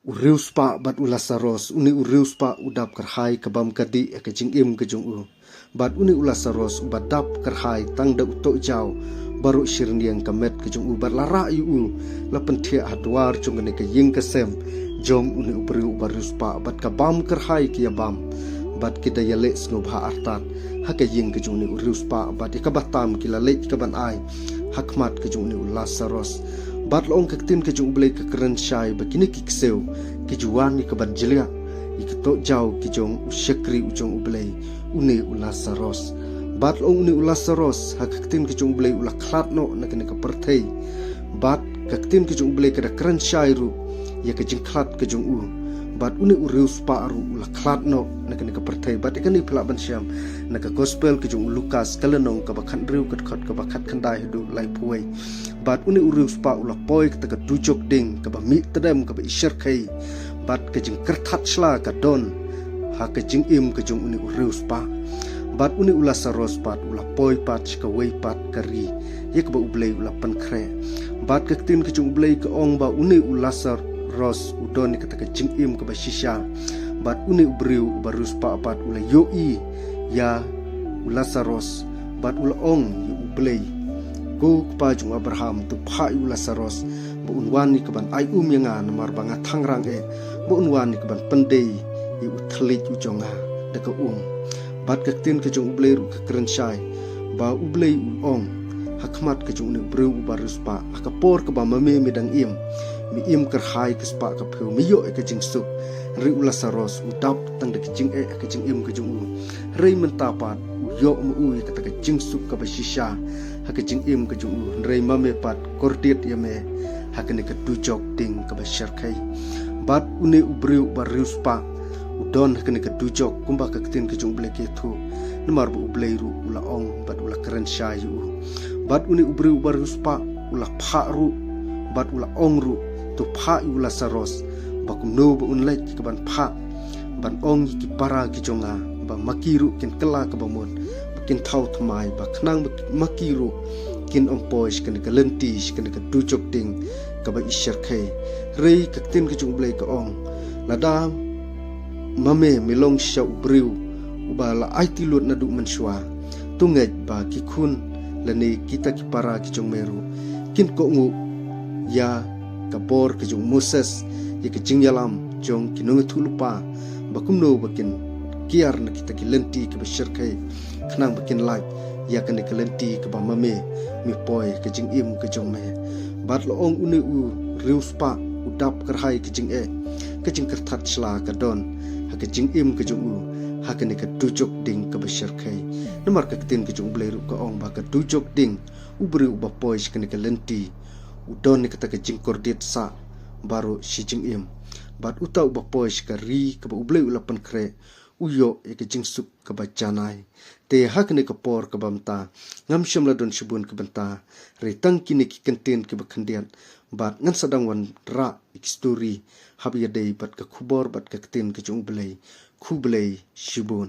Urius pa bat ulasaros uni urius pa udap kerhai kabam kadi ke jingim ke jungu bat uni ulasaros badap kerhai tang da utok jau baru shirniang kamet ke jungu bat lara yu la pentia hadwar jungene ke ying kesem jom uni ubriu barus pa bat kabam kerhai ke yabam bat kita yalek snubha artat hake ying ke jungu urius pa bat ikabatam kila lek kaban ai hakmat ke jungu ulasaros bat long kaktim ke jung blai ke keren syai bakini kikseu ke juan ni keban jelia ikto jau ke jong usyakri ujong ublai uni ulasaros bat long uni ulasaros hak kaktim ke jung blai ula klatno na kene ke perthei bat kaktim ke jung blai ke da keren syai ru ya ke jing klat ke jung u bat uni urius pa ru ula klatno na kene ke perthei bat ikani pela ban syam na ke gospel ke jung Lukas kalenong ke bakhan riu ke khot ke bakhat khandai hidu lai puai bat uni urius pa ula poi ke dujok ding ke ba mi tedem ke ba isyar kai bat ke jing kerthat sla ka don ha ke jing im ke jung uni urius pa bat uni ulasaros pat ula poi pat ke wei pat kari ye ke ba ublei ula pankre bat ke tin ke jung ublei ke ong ba uni ulasaros udon ke ke jing im ke ba shisha bat uni ubriu barus pa pat ula yoi ya ulasaros bat ula ong yu ublei go kepa jung Abraham tu pha yu Lazarus bu unwan ni keban ai yanga namar banga thangrang bu unwan ni keban pendei yu thlit yu jonga de ka bat ka tin ke jung ublei ru ka kren shai ba ublei ong hakmat ke jung ni breu barus pa akapor ke ba mame midang mi im ker hai ke spa ka pheu mi yo ke jing sup ri Lazarus udap tang de ke jing ke jing im ke jung rei mentapat yo mu ke ta ke jing sup ka ba shisha hake jing im ke jung rei mame pat kordiet yame hake ne ke dujok ding ke basyar kai bat une ubriu barus pa udon hake ne ke dujok kumba ke tin ke jung ble ke thu namar bu ublei ru ula ong bat ula keren syayu bat une ubriu barus pa ula pha ru bat ula ong ru tu pha yu Lazarus bakum no bu un lek ke ban pha ban ong ki para ki jonga ba makiru kin kela ke bamun kin thau thamai ba khnang makiru kin ompois kin ka lentis kin ka dujok ding ka ba isyar khai rei ka tin ka chung blai ka ong lada mame milong sha ubriu uba la aiti lut na du manswa tunget ba ki khun lani kita ki para ki chung meru kin ko ngu ya ka bor ki chung Moses ya ki jing yalam jong kinung thulupa bakum no bakin kiar na kita ki lenti ka isyar khai khnang bakin lai ya kan ke lenti ke ba mame mi poi ke jing im ke jong me bat lo ong uni u rius pa udap kerhai ke jing ke jing kerthat sla ka don ha ke jing im ke jong u ha ke ne ke dujok ding ke basyar khai namar ke tin ke jong blai ru ka ong ba ke dujok ding ubri u ba poi ke ne ke lenti udon ne ke ta ke jing kordit sa baru si jing im bat uta u ba poi ke ri ke ba ublai u lapan kre uyo ke jing sup ke ba janai te hak ne kapor ke bamta ngam shimla don shibun ke banta re tang kini ki kenten ke bakhandian bat ngan sadang wan ra ik story hab ya dei bat ke khubor bat ke ten ke jung blai khu blai shibun